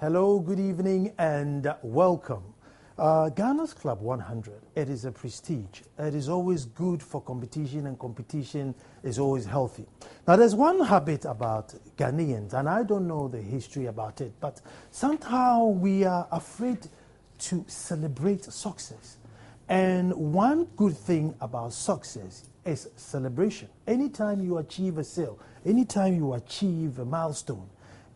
Hello, good evening, and welcome. Ghana's Club 100, it is a prestige. It is always good for competition, and competition is always healthy. Now, there's one habit about Ghanaians, and I don't know the history about it, but somehow we are afraid to celebrate success. And one good thing about success is celebration. Anytime you achieve a sale, anytime you achieve a milestone,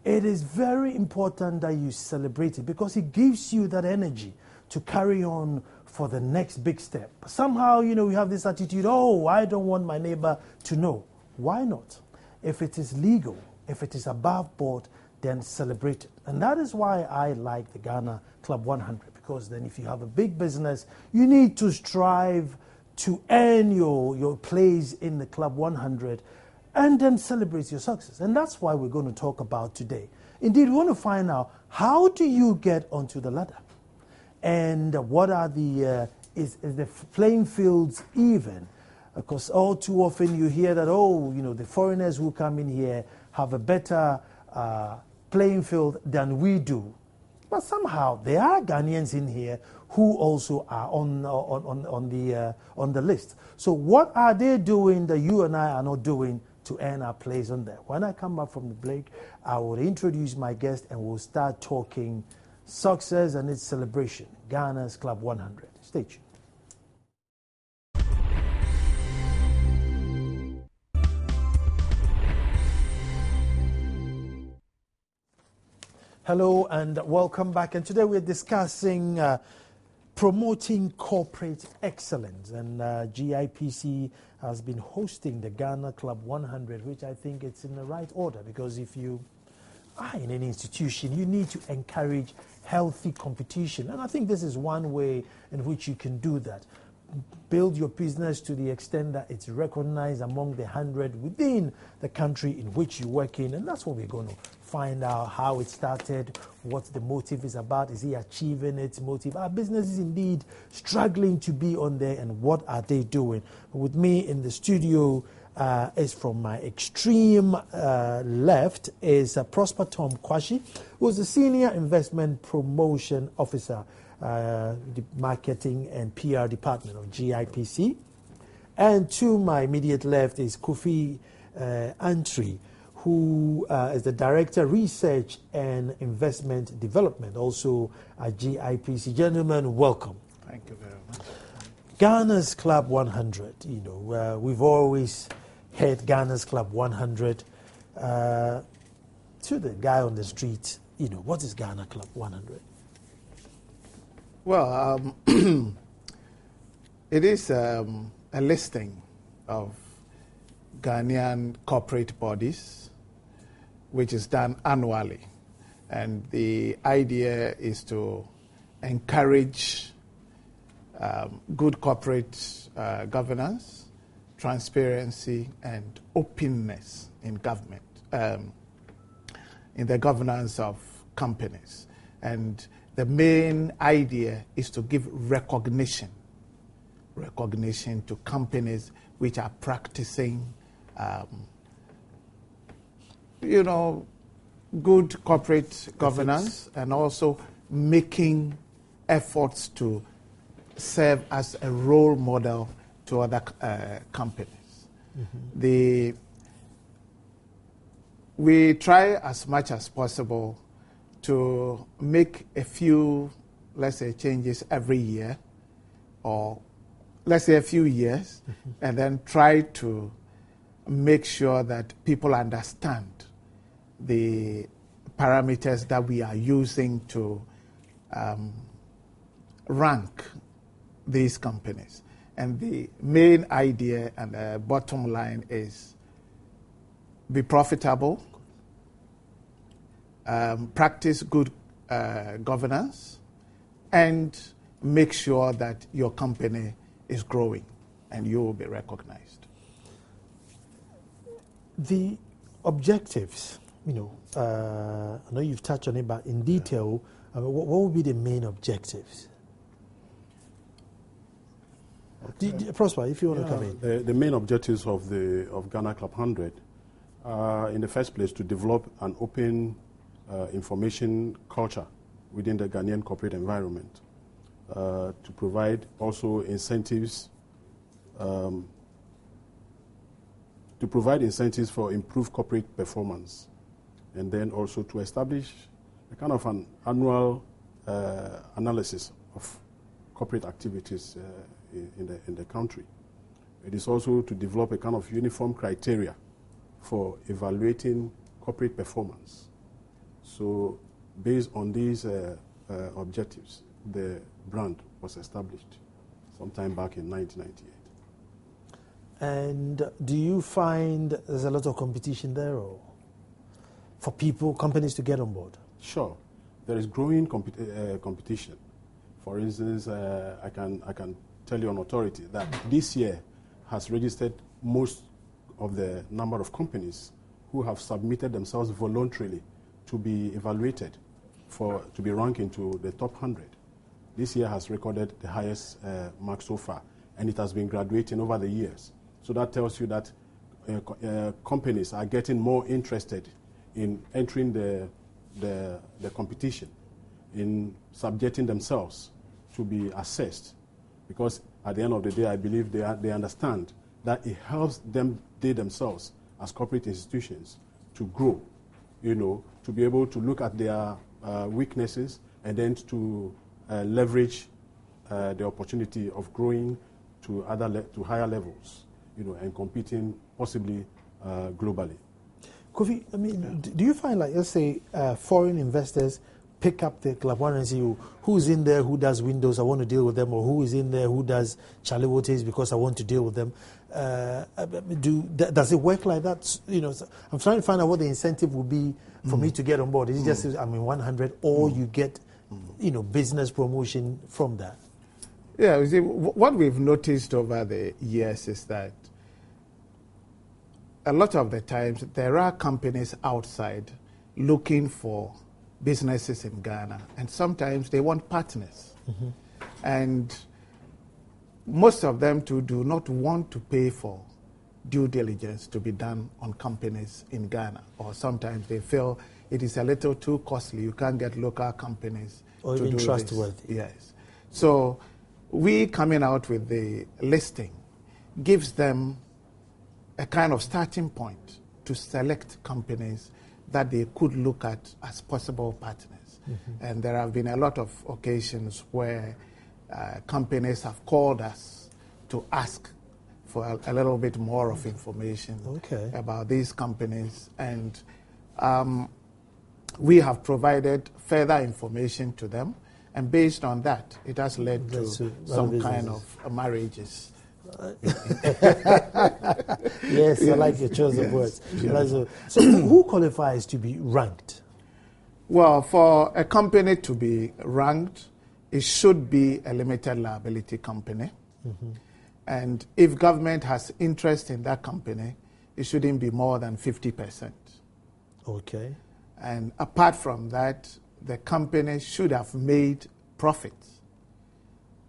it is very important that you celebrate it because it gives you that energy to carry on for the next big step. Somehow, we have this attitude, oh, I don't want my neighbor to know. Why not? If it is legal, if it is above board, then celebrate it. And that is why I like the Ghana Club 100, because then if you have a big business, you need to strive to earn your place in the Club 100 and then celebrate your success. And that's why we're going to talk about today. Indeed, we want to find out, how do you get onto the ladder? And what are is the playing fields even? Because all too often you hear that, the foreigners who come in here have a better playing field than we do. But somehow there are Ghanaians in here who also are on the list. So what are they doing that you and I are not doing to earn our place on there? When I come back from the break, I will introduce my guest and we'll start talking success and its celebration. Ghana's Club 100. Stay tuned. Hello and welcome back. And today we're discussing promoting corporate excellence. And GIPC has been hosting the Ghana Club 100, which I think it's in the right order, because if you are in any institution, you need to encourage healthy competition. And I think this is one way in which you can do that. Build your business to the extent that it's recognized among the 100 within the country in which you work in. And that's what we're going to find out, how it started, what the motive is about. Is he achieving its motive? Are businesses indeed struggling to be on there, and what are they doing? With me in the studio is, from my extreme left, is Prosper Tom Kwashi, who is the Senior Investment Promotion Officer, the Marketing and PR Department of GIPC. And to my immediate left is Kofi Antri, who is the Director, Research and Investment Development, also at GIPC. Gentlemen, welcome. Thank you very much. Ghana's Club 100, we've always heard Ghana's Club 100. To the guy on the street, what is Ghana Club 100? Well, it is a listing of Ghanaian corporate bodies, which is done annually. And the idea is to encourage good corporate governance, transparency, and openness in government, in the governance of companies. And the main idea is to give recognition to companies which are practicing, good corporate governance, and also making efforts to serve as a role model to other companies. Mm-hmm. We try as much as possible to make a few, let's say, changes every year, or let's say a few years, mm-hmm. and then try to make sure that people understand the parameters that we are using to rank these companies. And the main idea and the bottom line is be profitable, practice good governance, and make sure that your company is growing and you will be recognized. The objectives, I know you've touched on it, but in detail, what would be the main objectives? Okay. Prosper, if you want to come in. The main objectives of Ghana Club 100 are, in the first place, to develop an open information culture within the Ghanaian corporate environment, to provide also incentives for improved corporate performance, and then also to establish a kind of an annual analysis of corporate activities in the country. It is also to develop a kind of uniform criteria for evaluating corporate performance. So based on these objectives, the brand was established sometime back in 1998. And do you find there's a lot of competition there, or for companies to get on board? Sure, there is growing competition. For instance, I can tell you on authority that this year has registered most of the number of companies who have submitted themselves voluntarily to be evaluated to be ranked into the top 100. This year has recorded the highest mark so far, and it has been graduating over the years. So that tells you that companies are getting more interested in entering the competition, in subjecting themselves to be assessed, because at the end of the day, I believe they understand that it helps they themselves as corporate institutions to grow, to be able to look at their weaknesses and then to leverage the opportunity of growing to higher levels, and competing possibly globally. Kofi, do you find, like, let's say, foreign investors pick up the Club One and say, who's in there who does Windows, I want to deal with them, or who is in there who does Charlie Waters because I want to deal with them? Does it work like that? I'm trying to find out what the incentive will be for me to get on board. Is it just I'm in 100, or you get, business promotion from that? Yeah, you see, what we've noticed over the years is that a lot of the times there are companies outside looking for businesses in Ghana, and sometimes they want partners. Mm-hmm. And most of them too do not want to pay for due diligence to be done on companies in Ghana, or sometimes they feel it is a little too costly. You can't get local companies or to even do trustworthy. This. Yes. So we coming out with the listing gives them a kind of starting point to select companies that they could look at as possible partners. Mm-hmm. And there have been a lot of occasions where companies have called us to ask for a little bit more of information about these companies. And we have provided further information to them. And based on that, it has led to some kind of marriages. Yes, I like your choice of words. Yeah. So who qualifies to be ranked? Well, for a company to be ranked, it should be a limited liability company. Mm-hmm. And if government has interest in that company, it shouldn't be more than 50%. Okay. And apart from that, the company should have made profits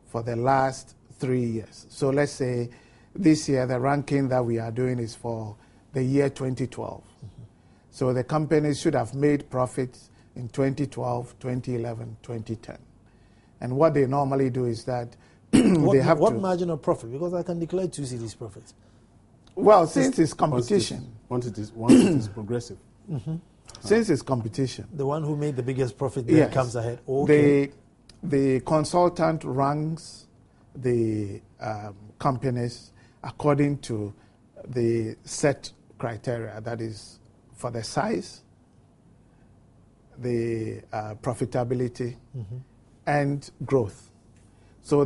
for the last 3 years. So let's say this year the ranking that we are doing is for the year 2012. Mm-hmm. So the companies should have made profits in 2012, 2011, 2010. And what they normally do is that what margin of profit? Because I can declare 2 cedis profits. Well, since it's competition. Once it is progressive. Mm-hmm. Since it's competition. The one who made the biggest profit then comes ahead. Okay. The consultant ranks the companies according to the set criteria, that is for the size, the profitability, mm-hmm. and growth. So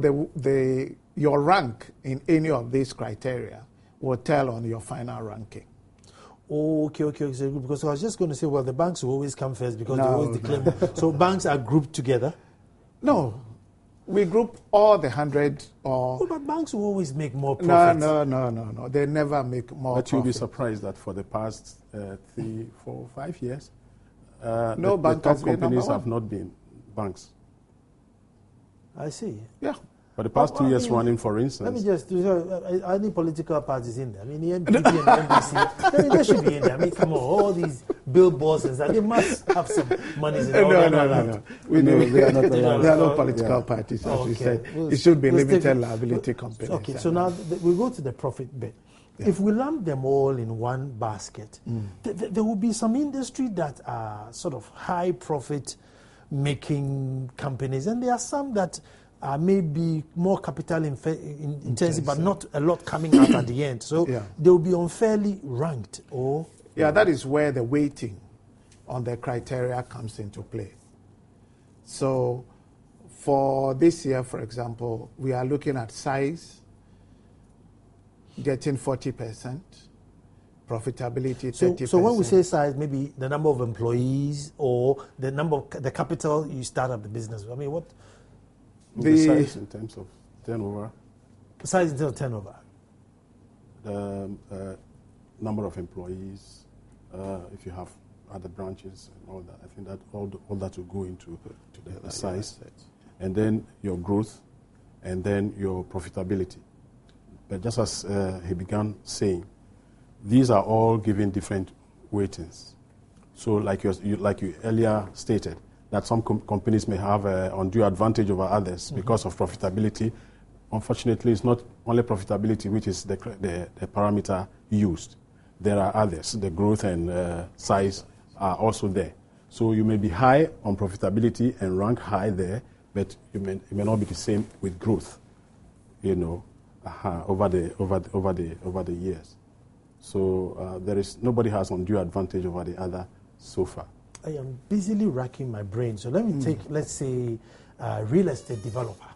your rank in any of these criteria will tell on your final ranking. Okay. Because I was just going to say, well, the banks will always come first because they always declare. No. So banks are grouped together? No. We group all the 100 or... but banks will always make more profits. No. They never make more profit. But you'll be surprised that for the past 3, 4, 5 years, the top companies have not been banks. I see. Yeah. For the past 2 years running, for instance. Let me just are any political parties in there? I mean, the NPP and the NDC, I mean, they should be in there. I mean, come on, all these billboards and that, they must have some money in there. No. They are not allowed. There are no political parties, as you said. It should be limited liability companies. Okay, so now we go to the profit bit. Yeah. If we lump them all in one basket, there will be some industry that are sort of high profit making companies, and there are some that are maybe more capital intensive, but not a lot coming out at the end. So they will be unfairly ranked. Yeah, that is where the weighting on the criteria comes into play. So for this year, for example, we are looking at size, getting 40%, profitability 30%. So when we say size, maybe the number of employees or the capital you start up the business. I mean, what? The size in terms of turnover. Size in terms of turnover. The number of employees, if you have other branches and all that. I think that all that will go into the size. And then your growth, and then your profitability. But just as he began saying, these are all given different weightings. So like you earlier stated, that some companies may have an undue advantage over others because of profitability. Unfortunately, it's not only profitability which is the parameter used. There are others. The growth and size are also there. So you may be high on profitability and rank high there, but it may not be the same with growth, over the years. So nobody has undue advantage over the other so far. I am busily racking my brain. So let me take, let's say, a real estate developer.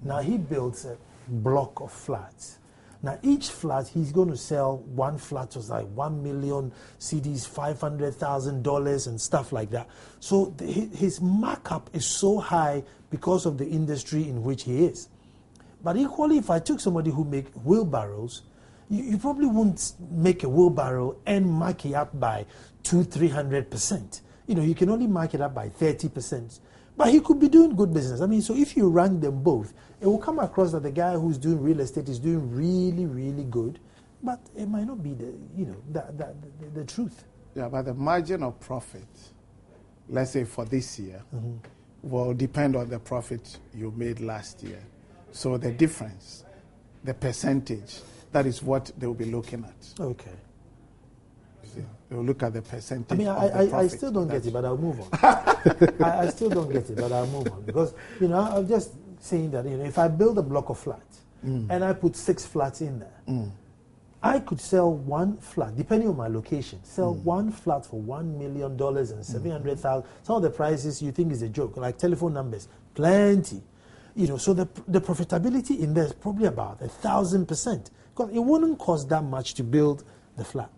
Now he builds a block of flats. Now each flat, he's going to sell one flat was like 1 million CDs, $500,000 and stuff like that. So his markup is so high because of the industry in which he is. But equally, if I took somebody who make wheelbarrows, you probably won't make a wheelbarrow and mark it up by 200-300%. You can only mark it up by 30%. But he could be doing good business. I mean, so if you rank them both, it will come across that the guy who's doing real estate is doing really, really good, but it might not be the truth. Yeah, but the margin of profit, let's say for this year, will depend on the profit you made last year. So the difference, the percentage, that is what they will be looking at. Okay. They'll look at the percentage. I mean, I still don't get it, but I'll move on. I still don't get it, but I'll move on. Because, I'm just saying that, if I build a block of flats and I put 6 flats in there, I could sell one flat, depending on my location, one flat for $1 million and $700,000. Some of the prices you think is a joke, like telephone numbers, plenty. So the profitability in there is probably about 1,000%. Because it wouldn't cost that much to build the flat.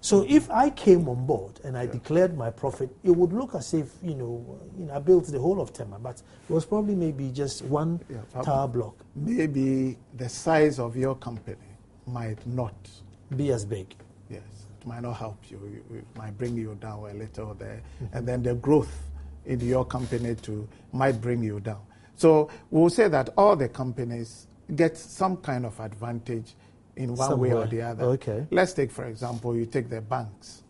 So if I came on board and I declared my profit, it would look as if, I built the whole of Tema, but it was probably maybe just one tower block. Maybe the size of your company might not be as big. Yes, it might not help you. It might bring you down a little there. And then the growth in your company too might bring you down. So we'll say that all the companies get some kind of advantage in one way or the other. Okay. Let's take, for example, you take the banks.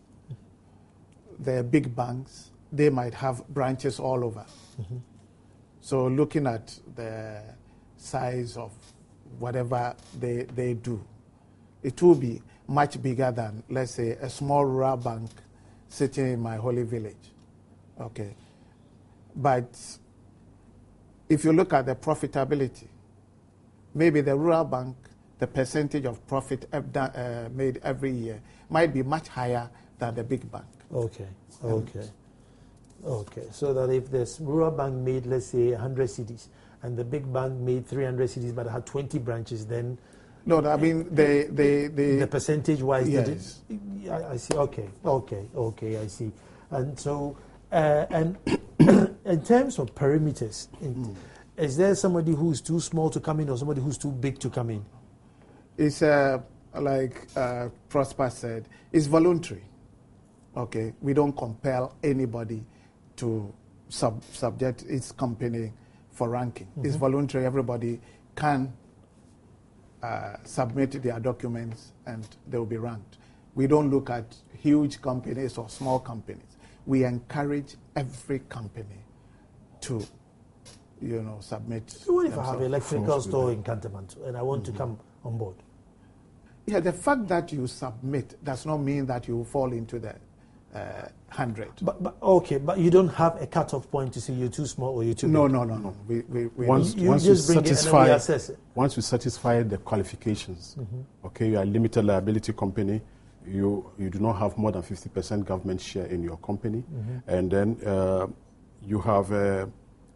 The big banks, they might have branches all over. So looking at the size of whatever they do, it will be much bigger than, let's say, a small rural bank sitting in my holy village. Okay. But if you look at the profitability, maybe the rural bank, the percentage of profit made every year might be much higher than the big bank. Okay. So that if this rural bank made, let's say, 100 cities, and the big bank made 300 cities, but had 20 branches, then... No, I mean, the percentage-wise... Yes. I see. Okay, I see. And so, and in terms of perimeters, is there somebody who's too small to come in or somebody who's too big to come in? It's like Prosper said, it's voluntary. Okay, we don't compel anybody to subject its company for ranking. It's voluntary. Everybody can submit their documents and they will be ranked. We don't look at huge companies or small companies. We encourage every company to, submit. What if I have an electrical store in Cantonment and I want to come on board? Yeah, the fact that you submit does not mean that you fall into the 100. But you don't have a cut-off point to say you're too small or you're too big. No. Once you satisfy the qualifications, okay, you are a limited liability company, you do not have more than 50% government share in your company, and then you have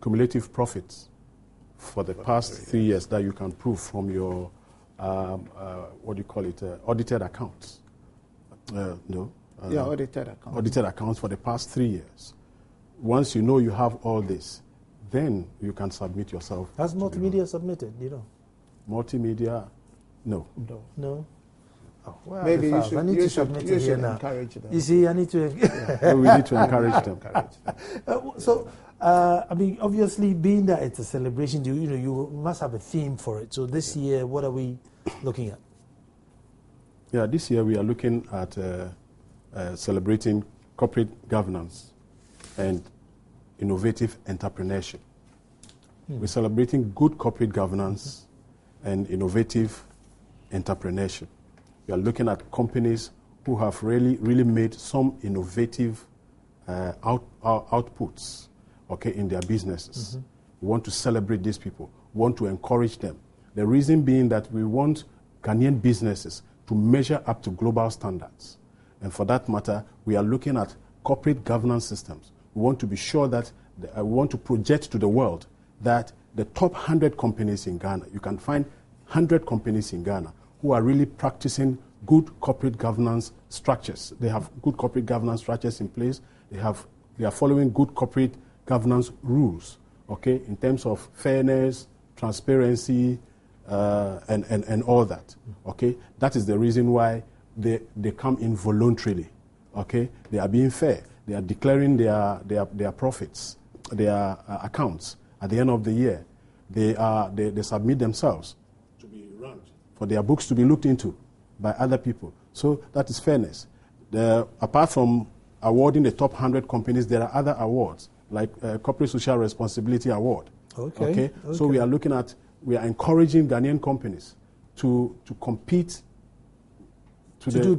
cumulative profits for the past 3 years that you can prove from your audited accounts. Audited accounts. Audited accounts for the past 3 years. Once you know you have all this, then you can submit yourself. Has multimedia submitted, Multimedia, no. No? Oh, well, maybe you should encourage them. You see, I need to... We need to encourage them. Obviously, being that it's a celebration, you must have a theme for it. So this year, what are we looking at? Yeah, this year we are looking at celebrating corporate governance and innovative entrepreneurship. We're celebrating good corporate governance and innovative entrepreneurship. We are looking at companies who have really made some innovative outputs, okay, in their businesses. We want to celebrate these people. We want to encourage them. The reason being that we want Ghanaian businesses to measure up to global standards. And for that matter, we are looking at corporate governance systems. We want to be sure that we want to project to the world that the top 100 companies in Ghana, you can find 100 companies in Ghana who are really practicing good corporate governance structures. They have good corporate governance structures in place. They are following good corporate governance rules, okay, in terms of fairness, transparency, and all that, okay. That is the reason why they come in voluntarily, okay. They are being fair. They are declaring their profits, their accounts at the end of the year. They submit themselves to be ranked for their books to be looked into by other people. So that is fairness. Apart from awarding the top 100 companies, there are other awards like Corporate Social Responsibility Award. Okay. So we are encouraging Ghanaian companies to compete to do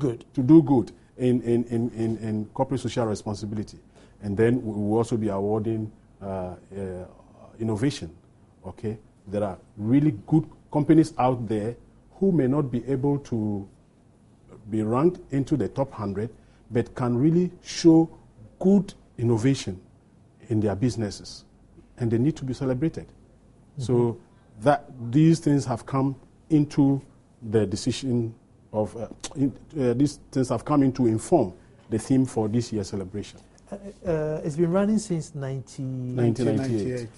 good in corporate social responsibility, and then we will also be awarding innovation. Okay, there are really good companies out there who may not be able to be ranked into the top 100, but can really show good innovation in their businesses, and they need to be celebrated. So that these things have come into the decision of these things have come in to inform the theme for this year's celebration. It's been running since 1998.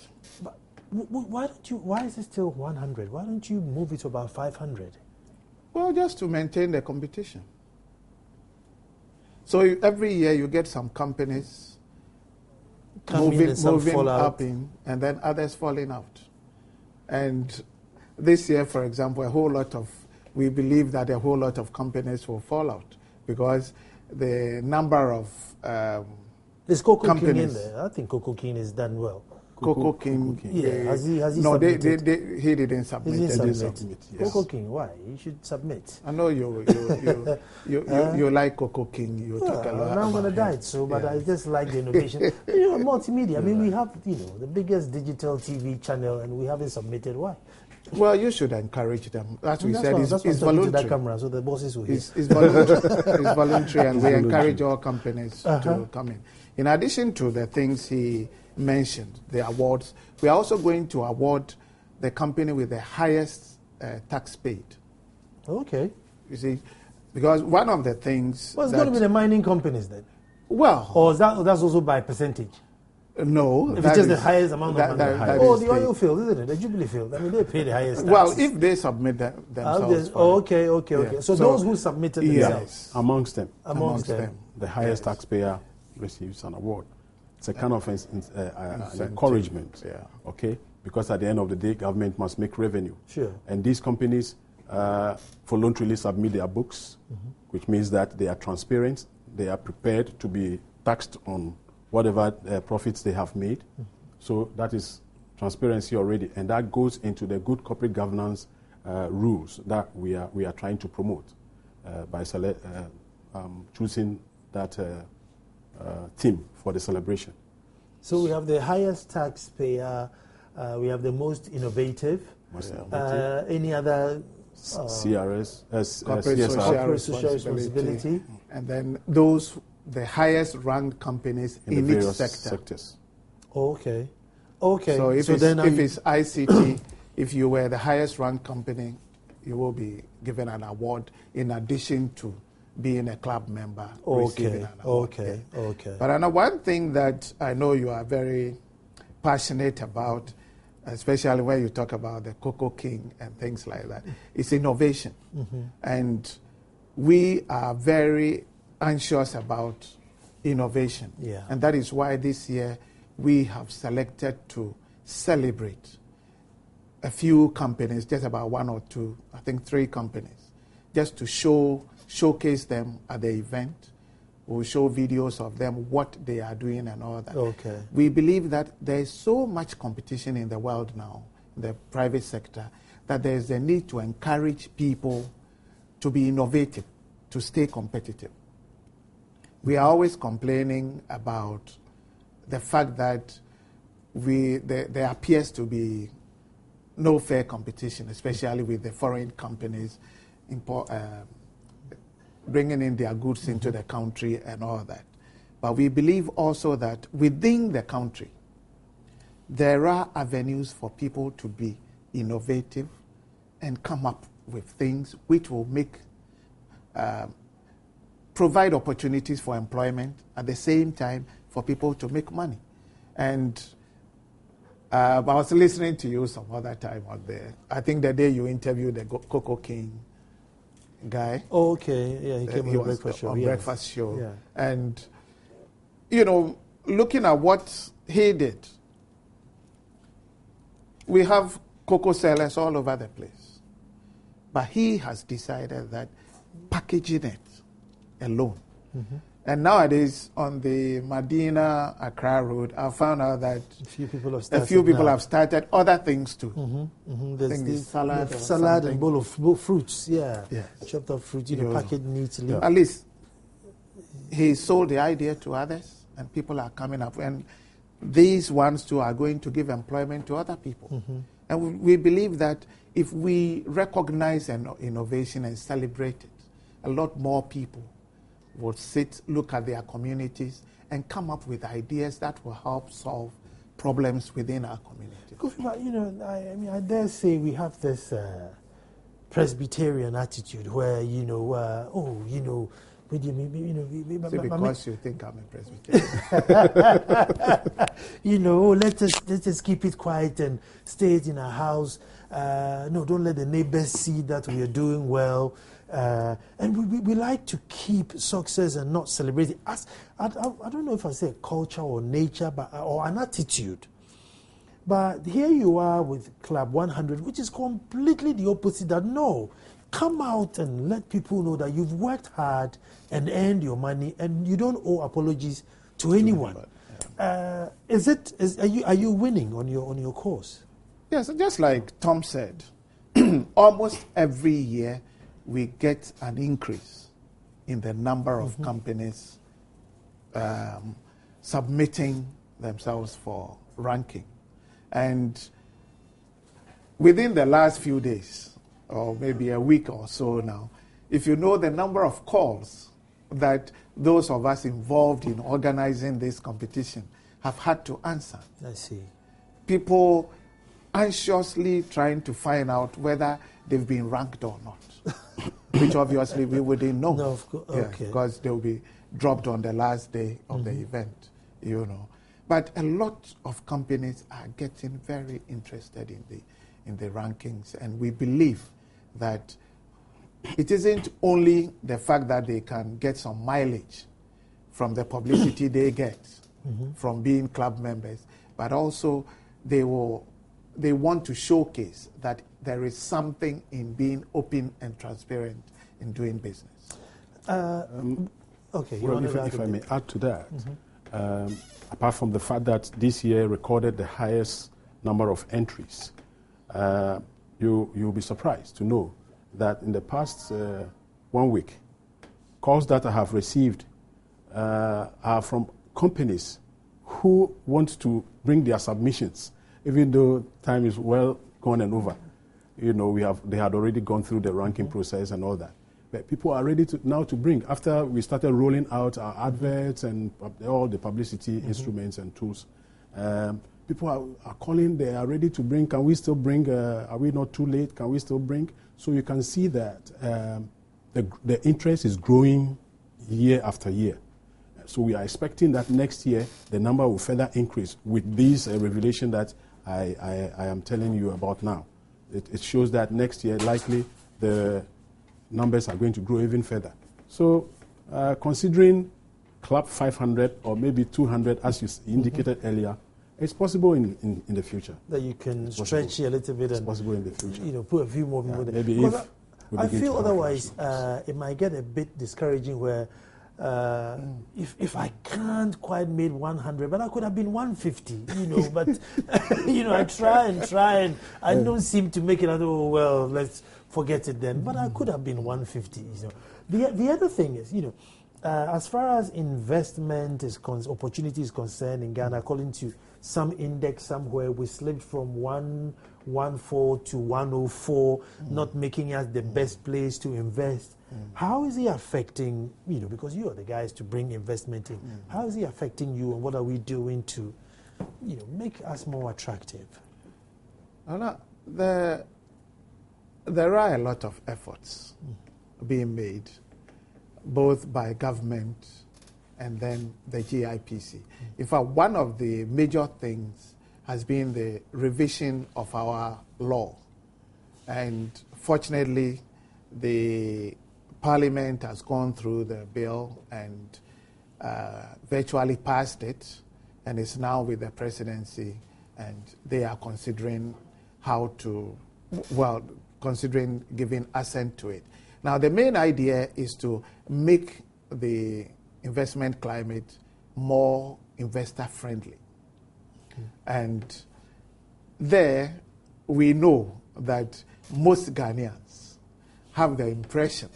But why is it still 100? Why don't you move it to about 500? Well, just to maintain the competition. So every year you get some companies moving up in, and then others falling out. And this year, for example, we believe that a whole lot of companies will fall out because the number of Is Coco King in there? I think Coco King is done well. Coco King. Yeah, has he no, submitted? He didn't submit. He didn't submit. Yes. Coco King, why? He should submit. I know you like Coco King. You talk a lot. I'm going to die so, but I just like the innovation. Multimedia. I mean, we have the biggest digital TV channel, and we haven't submitted. Why? Well, you should encourage them. As we said, it's voluntary. That camera, so the bosses will hear. It's voluntary. It's voluntary, and we encourage all companies to come in. In addition to the things he mentioned, the awards, we are also going to award the company with the highest tax paid. Okay. You see, because one of the things... Well, it's going to be the mining companies then? Well... Or that's also by percentage? No. If it's just the highest amount of money. The oil field, isn't it? The Jubilee field. I mean, they pay the highest tax. Well, if they submit themselves. Okay. Yeah. So those who submitted themselves. Amongst them. Amongst them. The highest taxpayer receives an award. It's a kind of an encouragement. Yeah. Okay? Because at the end of the day, government must make revenue. Sure. And these companies voluntarily submit their books, which means that they are transparent, they are prepared to be taxed on whatever profits they have made. So that is transparency already, and that goes into the good corporate governance rules that we are trying to promote by choosing that theme for the celebration. So we have the highest taxpayer, we have the most innovative. Any other corporate CSR, social responsibility, and then the highest ranked companies in each sectors. Okay. So if it's ICT, if you were the highest ranked company, you will be given an award in addition to being a club member. Receiving an award. Okay. But I know one thing that I know you are very passionate about, especially when you talk about the Cocoa King and things like that, is innovation. And we are very anxious about innovation. Yeah. And that is why this year we have selected to celebrate a few companies, just about one or two, I think 3 companies, just to showcase them at the event. We'll show videos of them, what they are doing and all that. Okay. We believe that there is so much competition in the world now, in the private sector, that there is a need to encourage people to be innovative, to stay competitive. We are always complaining about the fact that there appears to be no fair competition, especially with the foreign companies bringing in their goods into the country and all that. But we believe also that within the country, there are avenues for people to be innovative and come up with things which will provide opportunities for employment, at the same time for people to make money. And I was listening to you some other time out there. I think the day you interviewed the Cocoa King guy. Oh, okay. Yeah, he came on the breakfast show. Breakfast show. Yeah. And, looking at what he did, we have cocoa sellers all over the place. But he has decided that packaging it alone. And nowadays, on the Medina-Accra road, I found out that a few people have started other things too. There's this salad and bowl of fruits, Yes. chopped up fruit, packaged neatly. At least he sold the idea to others, and people are coming up. And these ones too are going to give employment to other people. And we believe that if we recognize an innovation and celebrate it, a lot more people will look at their communities and come up with ideas that will help solve problems within our community. Kofi, I dare say we have this Presbyterian attitude where, what do you mean? Because you think I'm a Presbyterian. Let us keep it quiet and stay in our house. No, don't let the neighbors see that we are doing well. And we like to keep success and not celebrate it. I don't know if I say culture or nature, or an attitude. But here you are with Club 100, which is completely the opposite. That no, come out and let people know that you've worked hard and earned your money, and you don't owe apologies to anyone. Are you winning on your course? Yes, just like Tom said, almost every year we get an increase in the number of companies submitting themselves for ranking. And within the last few days, or maybe a week or so now, if you know the number of calls that those of us involved in organizing this competition have had to answer. I see. People anxiously trying to find out whether they've been ranked or not, which obviously we wouldn't know. No, of course. Okay. Because they'll be dropped on the last day of the event, But a lot of companies are getting very interested in the rankings, and we believe that it isn't only the fact that they can get some mileage from the publicity they get, from being club members, but also they want to showcase that there is something in being open and transparent in doing business. Okay. Well, if I may add to that, apart from the fact that this year recorded the highest number of entries, you'll be surprised to know that in the past 1 week, calls that I have received are from companies who want to bring their submissions, even though time is well gone and over. You know, they had already gone through the ranking process and all that. But people are ready now to bring, after we started rolling out our adverts and all the publicity instruments and tools. People are calling, they are ready to bring. Can we still bring? Are we not too late? Can we still bring? So you can see that the interest is growing year after year. So we are expecting that next year the number will further increase with this revelation that I am telling you about now. It shows that next year likely the numbers are going to grow even further. So considering Club 500 or maybe 200 as you indicated earlier, it's possible in the future. That you can stretch a little bit and possible in the future. Put a few more people there. Maybe if I feel otherwise it might get a bit discouraging where if I can't quite make 100, but I could have been 150, but I try and I don't seem to make it. Oh, well, let's forget it then. But I could have been 150. The other thing is, as far as investment opportunity is concerned in Ghana, according to some index somewhere, we slipped from 114 to 104, not making us the best place to invest. How is it affecting, because you are the guys to bring investment in, how is it affecting you, and what are we doing to, make us more attractive? There are a lot of efforts being made, both by government and then the GIPC. In fact, one of the major things has been the revision of our law. And fortunately, the Parliament has gone through the bill and virtually passed it, and is now with the presidency, and they are considering considering giving assent to it. Now, the main idea is to make the investment climate more investor-friendly. And there, we know that most Ghanaians have the impression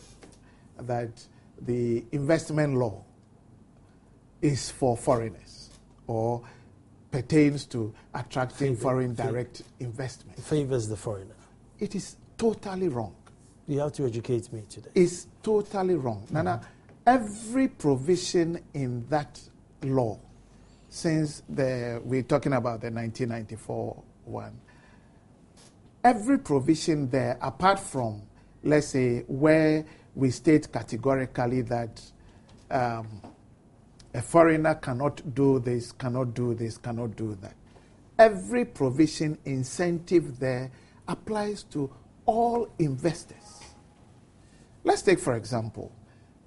that the investment law is for foreigners or pertains to attracting foreign direct investment. Favors the foreigner. It is totally wrong. You have to educate me today. It's totally wrong. Nana, every provision in that law, since we're talking about the 1994 one, every provision there, apart from, let's say, where we state categorically that a foreigner cannot do this, cannot do this, cannot do that. Every provision, incentive there applies to all investors. Let's take, for example,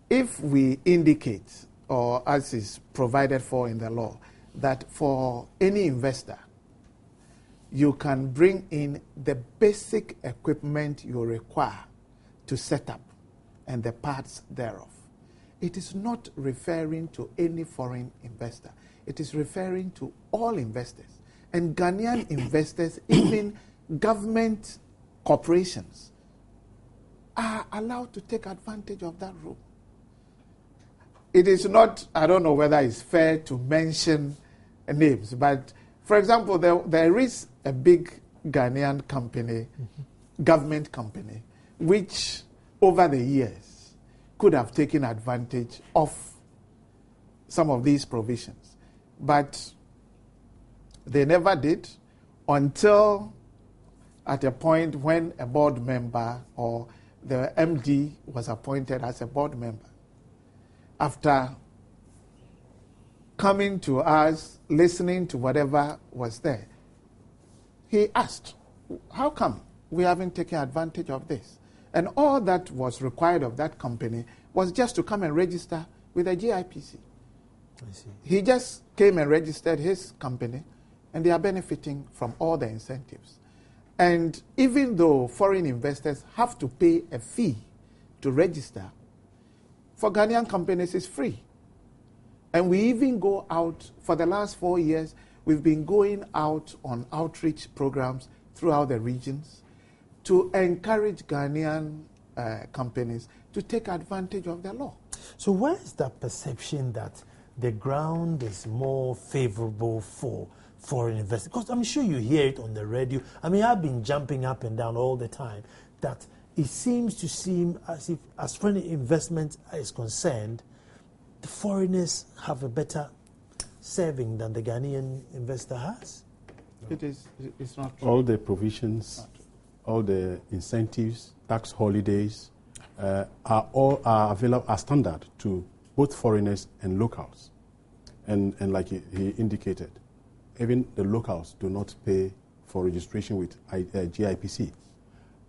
if we indicate, or as is provided for in the law, that for any investor, you can bring in the basic equipment you require to set up and the parts thereof. It is not referring to any foreign investor. It is referring to all investors. And Ghanaian investors, even government corporations, are allowed to take advantage of that rule. It is not, I don't know whether it's fair to mention names, but for example, there is a big Ghanaian company, government company, which over the years could have taken advantage of some of these provisions. But they never did until at a point when a board member or the MD was appointed as a board member. After coming to us, listening to whatever was there, he asked, how come we haven't taken advantage of this? And all that was required of that company was just to come and register with the GIPC. I see. He just came and registered his company, and they are benefiting from all the incentives. And even though foreign investors have to pay a fee to register, for Ghanaian companies it's free. And we even go out, for the last 4 years, we've been going out on outreach programs throughout the regions to encourage Ghanaian companies to take advantage of the law. So where is that perception that the ground is more favorable for foreign investors? Because I'm sure you hear it on the radio. I mean, I've been jumping up and down all the time that it seems as if, as foreign investment is concerned, the foreigners have a better saving than the Ghanaian investor has. It's not true. All the provisions, all the incentives, tax holidays are available as standard to both foreigners and locals. And like he indicated, even the locals do not pay for registration with GIPC.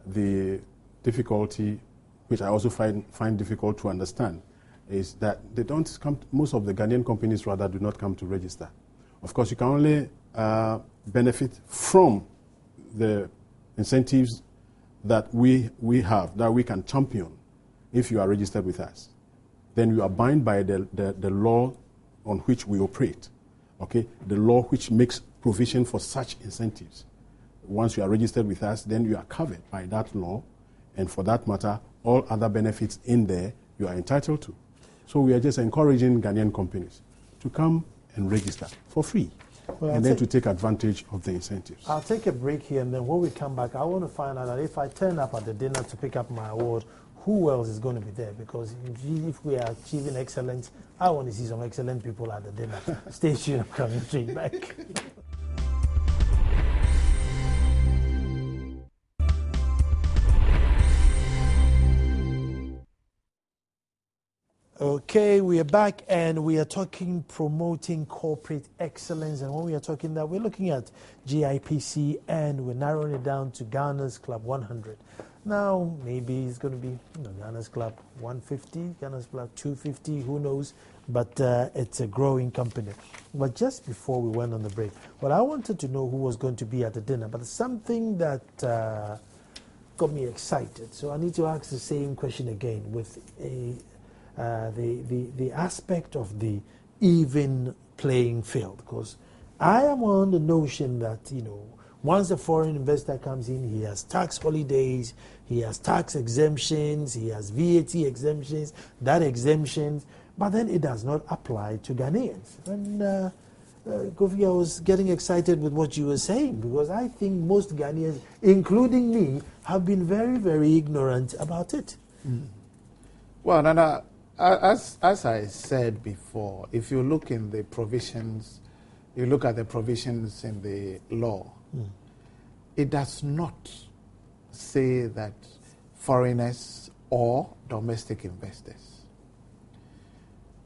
The difficulty, which I also find difficult to understand, is that they don't come. Most of the Ghanaian companies rather do not come to register. Of course, you can only benefit from the incentives that we have, that we can champion if you are registered with us. Then you are bound by the law on which we operate, okay? The law which makes provision for such incentives. Once you are registered with us, then you are covered by that law, and for that matter, all other benefits in there you are entitled to. So we are just encouraging Ghanaian companies to come and register for free, and then to take advantage of the incentives. I'll take a break here, and then when we come back, I want to find out that if I turn up at the dinner to pick up my award, who else is going to be there? Because if we are achieving excellence, I want to see some excellent people at the dinner. Stay tuned, I'm coming straight back. Okay, we are back and we are talking promoting corporate excellence. And when we are talking that, we're looking at GIPC and we're narrowing it down to Ghana's Club 100. Now, maybe it's going to be Ghana's Club 150, Ghana's Club 250, who knows? But it's a growing company. But just before we went on the break, well, I wanted to know who was going to be at the dinner, but something that got me excited. So I need to ask the same question again with the aspect of the even playing field, because I am on the notion that, once a foreign investor comes in, he has tax holidays, he has tax exemptions, he has VAT exemptions, that exemptions, but then it does not apply to Ghanaians. And Kofi, I was getting excited with what you were saying, because I think most Ghanaians, including me, have been very, very ignorant about it. Mm. Well, Nana, as I said before, if you look in the provisions, you look at the provisions in the law, it does not say that foreigners or domestic investors.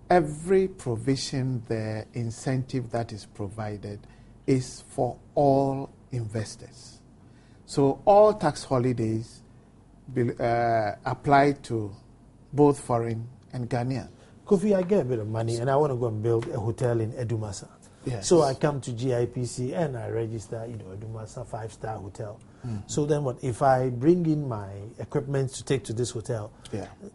Every provision, the incentive that is provided is for all investors. So all tax holidays apply to both foreign and Ghanaian. Kofi, I get a bit of money and I want to go and build a hotel in Edumasa. Yes. So I come to GIPC and I register, Edumasa 5-star hotel. Mm-hmm. So then what? If I bring in my equipment to take to this hotel,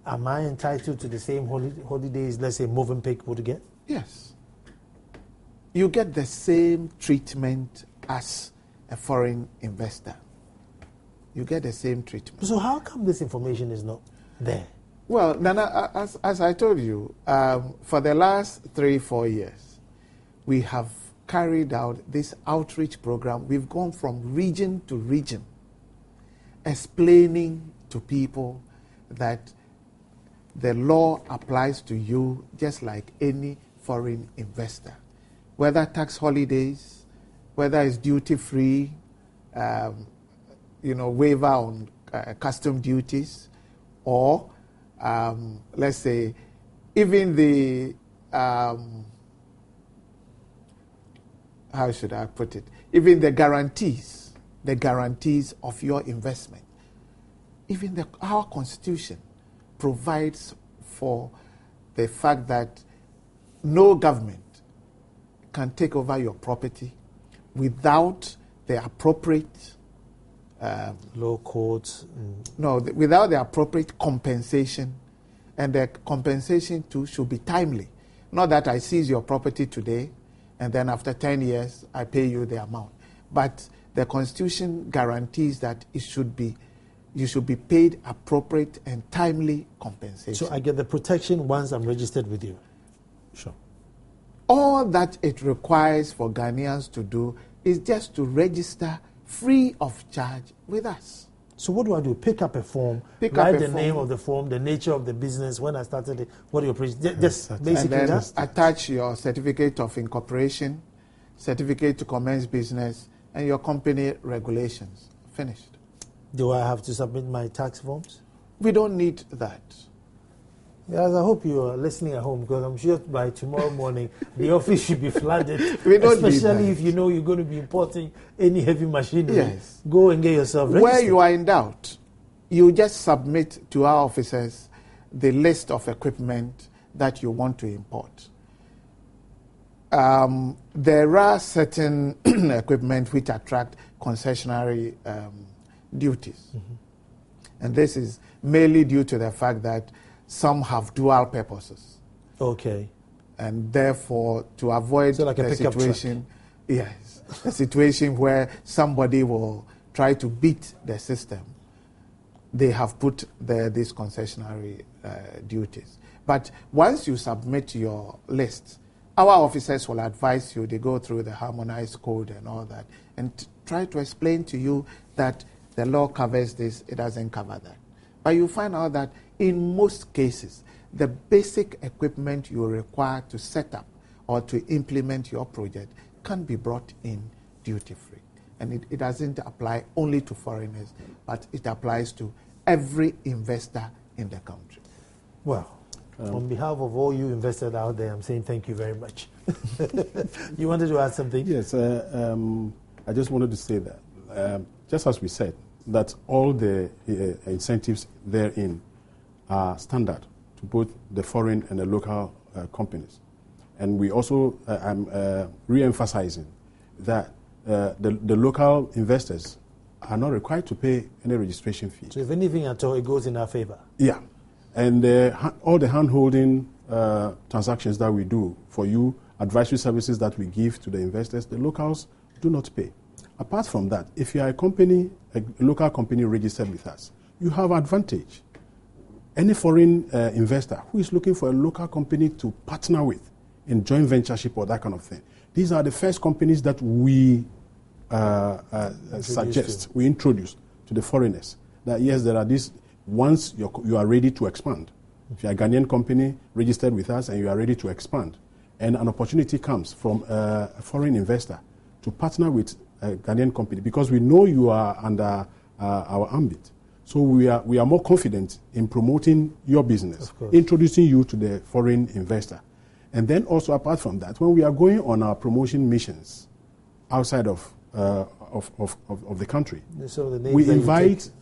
am I entitled to the same holidays, let's say, Movenpick would get? Yes. You get the same treatment as a foreign investor. You get the same treatment. So how come this information is not there? Well, Nana, as I told you, for the last 3-4 years, we have carried out this outreach program. We've gone from region to region, explaining to people that the law applies to you just like any foreign investor. Whether tax holidays, whether it's duty-free, waiver on custom duties, or let's say even the how should I put it? Even the guarantees of your investment. Even our Constitution provides for the fact that no government can take over your property without the appropriate law courts. Without the appropriate compensation, and the compensation too should be timely. Not that I seize your property today, and then after 10 years I pay you the amount. But the Constitution guarantees that you should be paid appropriate and timely compensation. So I get the protection once I'm registered with you. Sure. All that it requires for Ghanaians to do is just to register free of charge with us. So what do I do? Pick up a form, write the name of the form, the nature of the business, when I started it, what your just basically and then that? Attach your certificate of incorporation, certificate to commence business, and your company regulations. Finished. Do I have to submit my tax forms? We don't need that. Yes, I hope you are listening at home, because I'm sure by tomorrow morning the office should be flooded. We don't especially need if you know you're going to be importing any heavy machinery. Yes. Go and get yourself registered. Where you are in doubt, you just submit to our officers the list of equipment that you want to import. There are certain equipment which attract concessionary duties. And this is mainly due to the fact that some have dual purposes. Okay. And therefore, to avoid like a situation, yes, a situation where somebody will try to beat the system, they have put these concessionary duties. But once you submit your list, our officers will advise you. They go through the harmonized code and all that, and try to explain to you that the law covers this, it doesn't cover that. But you find out that in most cases, the basic equipment you require to set up or to implement your project can be brought in duty-free. And it doesn't apply only to foreigners, but it applies to every investor in the country. Well, on behalf of all you investors out there, I'm saying thank you very much. You wanted to add something? Yes, I just wanted to say that, just as we said, that all the incentives therein are standard to both the foreign and the local companies. And we also, I'm re-emphasizing that the local investors are not required to pay any registration fee. So if anything at all, it goes in our favor. Yeah. And all the hand-holding transactions that we do for you, advisory services that we give to the investors, the locals do not pay. Apart from that, if you are a company, a local company registered with us, you have advantage. Any foreign investor who is looking for a local company to partner with in joint ventureship or that kind of thing, these are the first companies that we suggest, we introduce to the foreigners. That yes, there are these, once you are ready to expand. If you are a Ghanaian company registered with us and you are ready to expand, and an opportunity comes from a foreign investor to partner with a Ghanaian company, because we know you are under our ambit. So we are more confident in promoting your business, introducing you to the foreign investor. And then also apart from that, when we are going on our promotion missions outside of the country, so the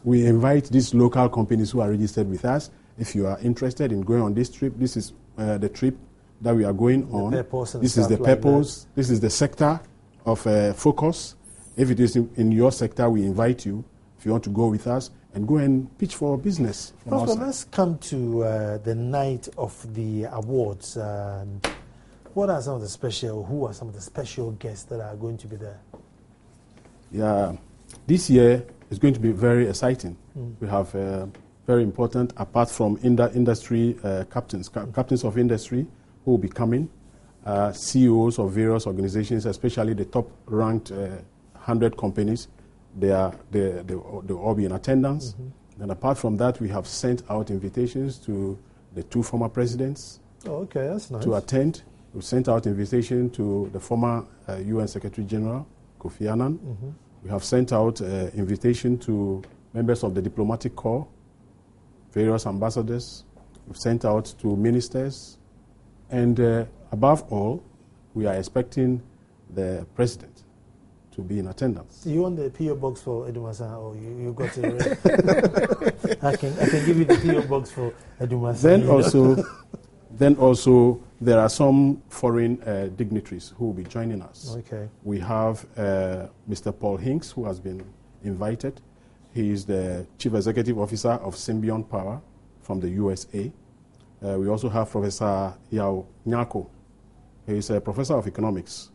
we invite these local companies who are registered with us. If you are interested in going on this trip, this is the trip that we are going on. This is the purpose. This is the sector of focus. If it is in your sector, we invite you, if you want to go with us, and go and pitch for business. Let's come to the night of the awards. What are some of the who are some of the special guests that are going to be there? Yeah, this year is going to be very exciting. We have very important, apart from industry captains of industry who will be coming, CEOs of various organizations, especially the top-ranked 100 companies. They'll all be in attendance. And apart from that, we have sent out invitations to the 2 former presidents. Oh, okay, that's nice. To attend. We've sent out invitation to the former UN Secretary General, Kofi Annan. We have sent out invitation to members of the diplomatic corps, various ambassadors. We've sent out to ministers. And above all, we are expecting the president to be in attendance. You want the PO box for Edumasa, or you got it? I can give you the PO box for Edumasa. Then also, Then also, there are some foreign dignitaries who will be joining us. Okay. We have Mr. Paul Hinks, who has been invited. He is the Chief Executive Officer of Symbion Power from the USA. We also have Professor Yao Nyako. He is a professor of economics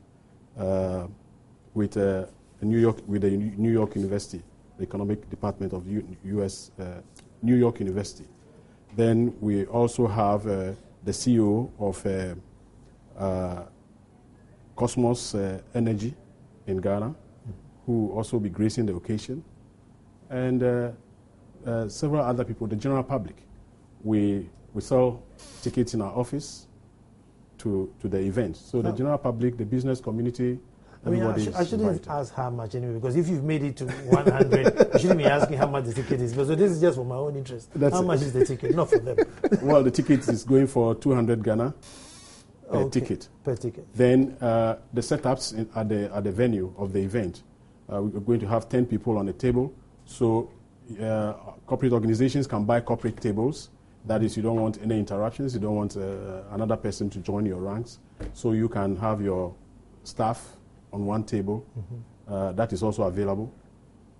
with the New York University, the economic department of U.S. New York University. Then we also have the CEO of Cosmos Energy in Ghana, who will also be gracing the occasion, and several other people, the general public. We sell tickets in our office to the event. So the general public, the business community, everybody I shouldn't ask how much anyway, because if you've made it to 100, you shouldn't be asking how much the ticket is. So this is just for my own interest. How much is the ticket? Not for them. Well, the ticket is going for 200 Ghana ticket. Per ticket. Then the setups at the venue of the event, we're going to have 10 people on the table. So corporate organizations can buy corporate tables. That is, you don't want any interruptions. You don't want another person to join your ranks. So you can have your staff on one table. That is also available.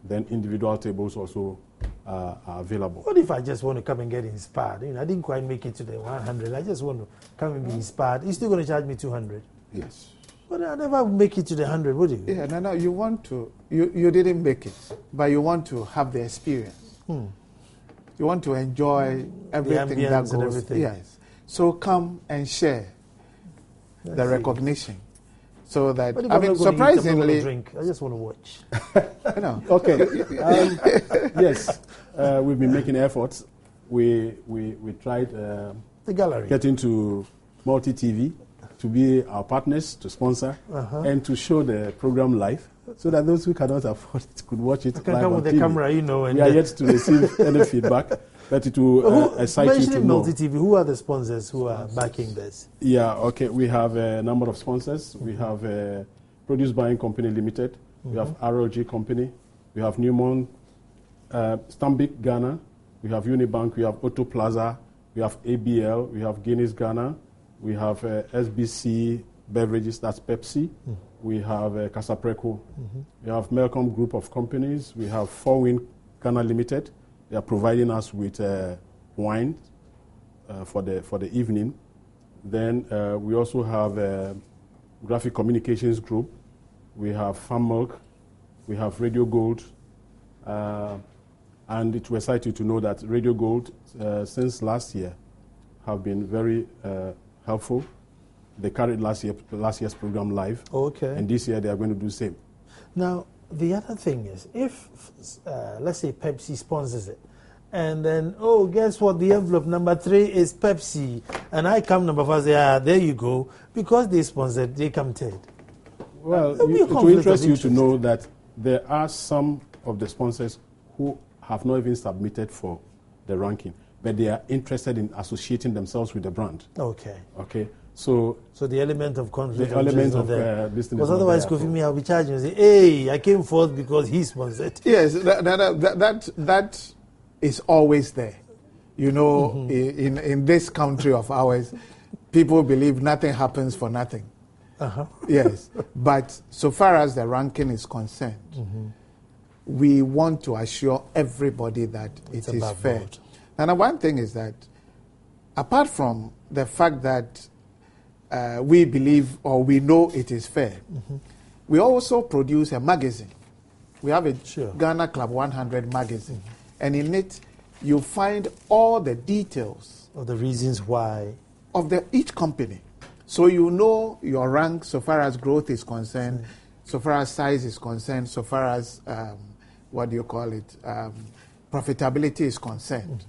Then individual tables also are available. What if I just want to come and get inspired? I didn't quite make it to the 100. I just want to come and be inspired. You're still going to charge me 200? Yes. But I never make it to the 100, would you? Yeah, no, you want to, you didn't make it, but you want to have the experience. You want to enjoy everything that goes. And everything. Yes. So come and share the recognition. So that, But if I I'm mean, not going surprisingly. to drink, I just want to watch. Okay. Yes, we've been making efforts. We tried The gallery. getting to Multi-TV to be our partners, to sponsor, and to show the program live, so that those who cannot afford it could watch it I can live come on with the TV. camera, and We are yet to receive any feedback, but it will excite you to mentioning know. Multi-TV, who are the sponsors who are backing this? Yeah, okay. We have a number of sponsors. We have Produce Buying Company Limited. We have RLG Company. We have Newmont, Stanbic Ghana. We have Unibank. We have Auto Plaza. We have ABL. We have Guinness Ghana. We have SBC Beverages, that's Pepsi. We have Casapreco. We have Melcom Group of Companies. We have Four Wind Ghana Limited. They are providing us with wine for the evening. Then we also have Graphic Communications Group. We have Farm Milk. We have Radio Gold. And it will excite you to know that Radio Gold, since last year, have been very helpful. They carried last year's program live. Okay. And this year they are going to do the same. Now, the other thing is, if, let's say, Pepsi sponsors it, and then, guess what? The envelope number 3 is Pepsi, and I come number 5, say, there you go. Because they sponsored, they come third. Well, it will interest you to know that there are some of the sponsors who have not even submitted for the ranking, but they are interested in associating themselves with the brand. Okay. Okay. So the element of conflict. The element of this because otherwise, Kofi, me, I'll be charging and say, hey, I came forth because he sponsored. Yes, that is always there. In this country of ours, people believe nothing happens for nothing. Yes, but so far as the ranking is concerned, we want to assure everybody that it is fair. Board. And one thing is that, apart from the fact that we believe or we know it is fair, we also produce a magazine. We have a Ghana Club 100 magazine, and in it you find all the details of the reasons why of each company. So you know your rank so far as growth is concerned, so far as size is concerned, so far as profitability is concerned.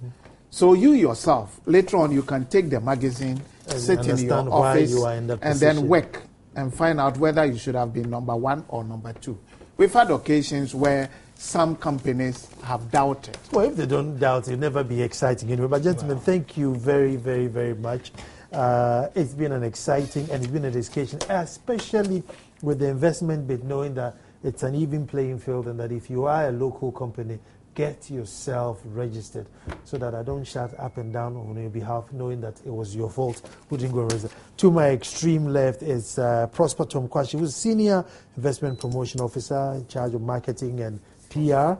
So you yourself, later on, you can take the magazine, sit in your office, and then work and find out whether you should have been number 1 or number 2. We've had occasions where some companies have doubted. Well, if they don't doubt, it'll never be exciting anyway. But gentlemen, thank you very, very, very much. It's been an exciting and it's been a discussion, especially with the investment bit, knowing that it's an even playing field and that if you are a local company, get yourself registered so that I don't shout up and down on your behalf, knowing that it was your fault who didn't go and register. To my extreme left is Prosper Tom Kwashi, who's Senior Investment Promotion Officer in charge of marketing and PR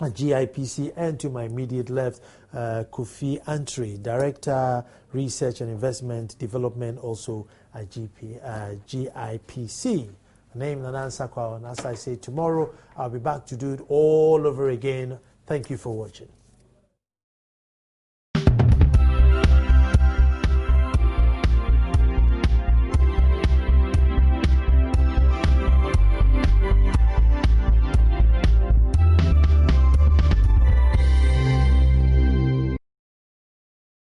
at GIPC, and to my immediate left, Kofi Antri, Director, Research and Investment Development, also at GIPC. Name and answer, and as I say, tomorrow I'll be back to do it all over again. Thank you for watching.